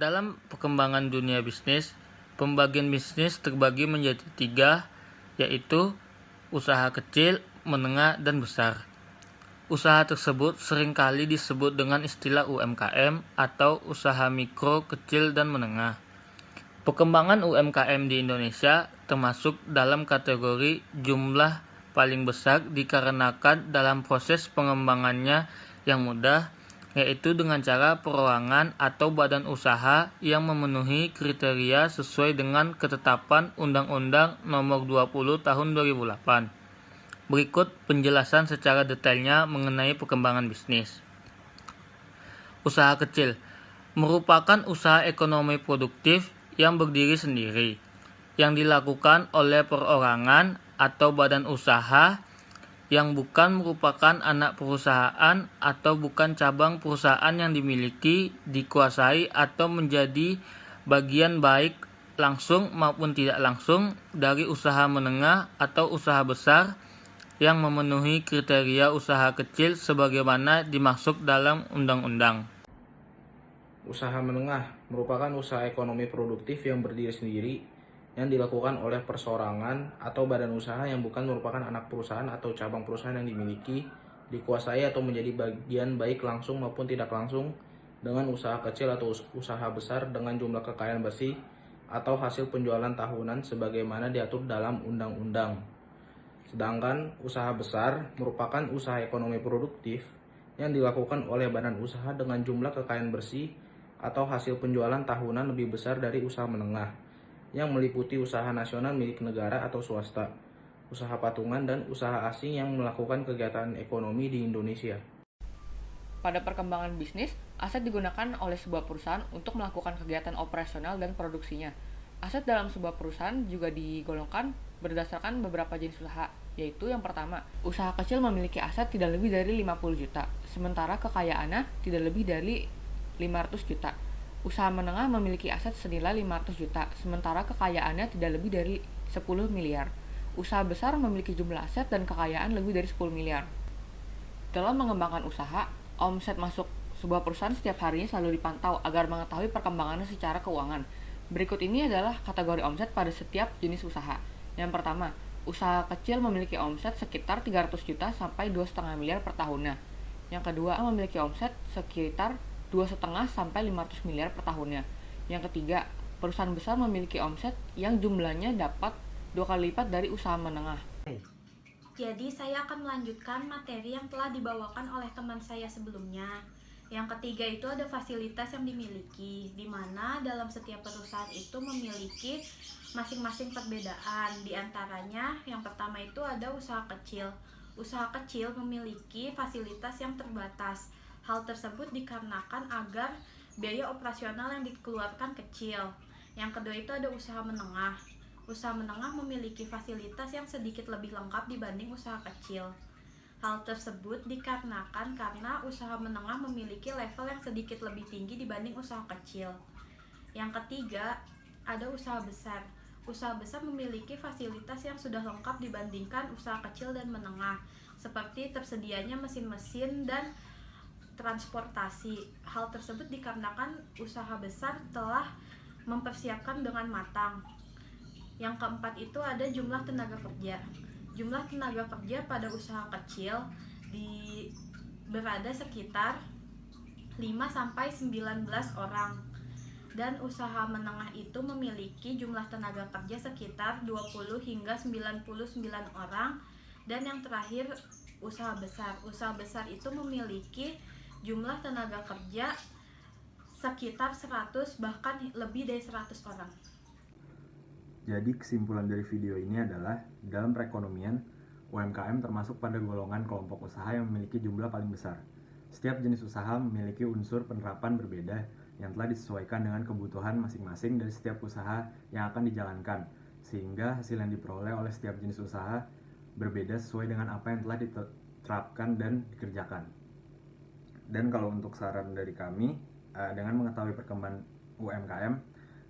Dalam perkembangan dunia bisnis, pembagian bisnis terbagi menjadi 3, yaitu usaha kecil, menengah, dan besar. Usaha tersebut seringkali disebut dengan istilah UMKM atau usaha mikro, kecil, dan menengah. Perkembangan UMKM di Indonesia termasuk dalam kategori jumlah paling besar dikarenakan dalam proses pengembangannya yang mudah, yaitu dengan cara perorangan atau badan usaha yang memenuhi kriteria sesuai dengan ketetapan Undang-Undang Nomor 20 Tahun 2008. Berikut penjelasan secara detailnya mengenai perkembangan bisnis. Usaha kecil merupakan usaha ekonomi produktif yang berdiri sendiri, yang dilakukan oleh perorangan atau badan usaha yang bukan merupakan anak perusahaan atau bukan cabang perusahaan yang dimiliki, dikuasai, atau menjadi bagian baik langsung maupun tidak langsung dari usaha menengah atau usaha besar yang memenuhi kriteria usaha kecil sebagaimana dimaksud dalam undang-undang. Usaha menengah merupakan usaha ekonomi produktif yang berdiri sendiri yang dilakukan oleh perseorangan atau badan usaha yang bukan merupakan anak perusahaan atau cabang perusahaan yang dimiliki, dikuasai atau menjadi bagian baik langsung maupun tidak langsung dengan usaha kecil atau usaha besar dengan jumlah kekayaan bersih atau hasil penjualan tahunan sebagaimana diatur dalam undang-undang. Sedangkan usaha besar merupakan usaha ekonomi produktif yang dilakukan oleh badan usaha dengan jumlah kekayaan bersih atau hasil penjualan tahunan lebih besar dari usaha menengah, yang meliputi usaha nasional milik negara atau swasta, usaha patungan, dan usaha asing yang melakukan kegiatan ekonomi di Indonesia. Pada perkembangan bisnis, aset digunakan oleh sebuah perusahaan untuk melakukan kegiatan operasional dan produksinya. Aset dalam sebuah perusahaan juga digolongkan berdasarkan beberapa jenis usaha, yaitu yang pertama, usaha kecil memiliki aset tidak lebih dari 50 juta, sementara kekayaannya tidak lebih dari 500 juta. Usaha menengah memiliki aset senilai 500 juta, sementara kekayaannya tidak lebih dari 10 miliar. Usaha besar memiliki jumlah aset dan kekayaan lebih dari 10 miliar. Dalam mengembangkan usaha, omset masuk sebuah perusahaan setiap harinya selalu dipantau agar mengetahui perkembangannya secara keuangan. Berikut ini adalah kategori omset pada setiap jenis usaha. Yang pertama, usaha kecil memiliki omset sekitar 300 juta sampai 2,5 miliar per tahunnya. Yang kedua, memiliki omset sekitar 2,5 sampai 500 miliar per tahunnya. Yang ketiga, perusahaan besar memiliki omset yang jumlahnya dapat 2 kali lipat dari usaha menengah. Jadi saya akan melanjutkan materi yang telah dibawakan oleh teman saya sebelumnya. Yang ketiga itu ada fasilitas yang dimiliki, di mana dalam setiap perusahaan itu memiliki masing-masing perbedaan. Di antaranya yang pertama itu ada usaha kecil. Usaha kecil memiliki fasilitas yang terbatas. Hal tersebut dikarenakan agar biaya operasional yang dikeluarkan kecil. Yang kedua itu ada usaha menengah. Usaha menengah memiliki fasilitas yang sedikit lebih lengkap dibanding usaha kecil. Hal tersebut dikarenakan karena usaha menengah memiliki level yang sedikit lebih tinggi dibanding usaha kecil. Yang ketiga, ada usaha besar. Usaha besar memiliki fasilitas yang sudah lengkap dibandingkan usaha kecil dan menengah, seperti tersedianya mesin-mesin dan transportasi. Hal tersebut dikarenakan usaha besar telah mempersiapkan dengan matang. Yang keempat itu ada jumlah tenaga kerja. Jumlah tenaga kerja pada usaha kecil berada sekitar 5 sampai 19 orang. Dan usaha menengah itu memiliki jumlah tenaga kerja sekitar 20 hingga 99 orang. Dan yang terakhir usaha besar. Usaha besar itu memiliki jumlah tenaga kerja sekitar 100 bahkan lebih dari 100 orang. Jadi kesimpulan dari video ini adalah dalam perekonomian, UMKM termasuk pada golongan kelompok usaha yang memiliki jumlah paling besar. Setiap jenis usaha memiliki unsur penerapan berbeda yang telah disesuaikan dengan kebutuhan masing-masing dari setiap usaha yang akan dijalankan, sehingga hasil yang diperoleh oleh setiap jenis usaha berbeda sesuai dengan apa yang telah diterapkan dan dikerjakan. Dan kalau untuk saran dari kami, dengan mengetahui perkembangan UMKM,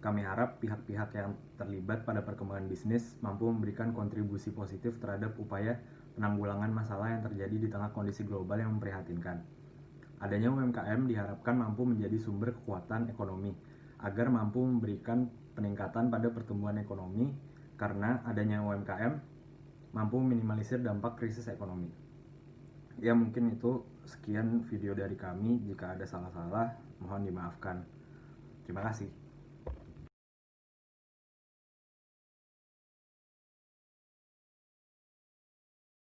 kami harap pihak-pihak yang terlibat pada perkembangan bisnis mampu memberikan kontribusi positif terhadap upaya penanggulangan masalah yang terjadi di tengah kondisi global yang memprihatinkan. Adanya UMKM diharapkan mampu menjadi sumber kekuatan ekonomi agar mampu memberikan peningkatan pada pertumbuhan ekonomi karena adanya UMKM mampu minimalisir dampak krisis ekonomi. Ya mungkin itu sekian video dari kami, jika ada salah-salah mohon dimaafkan. Terima kasih.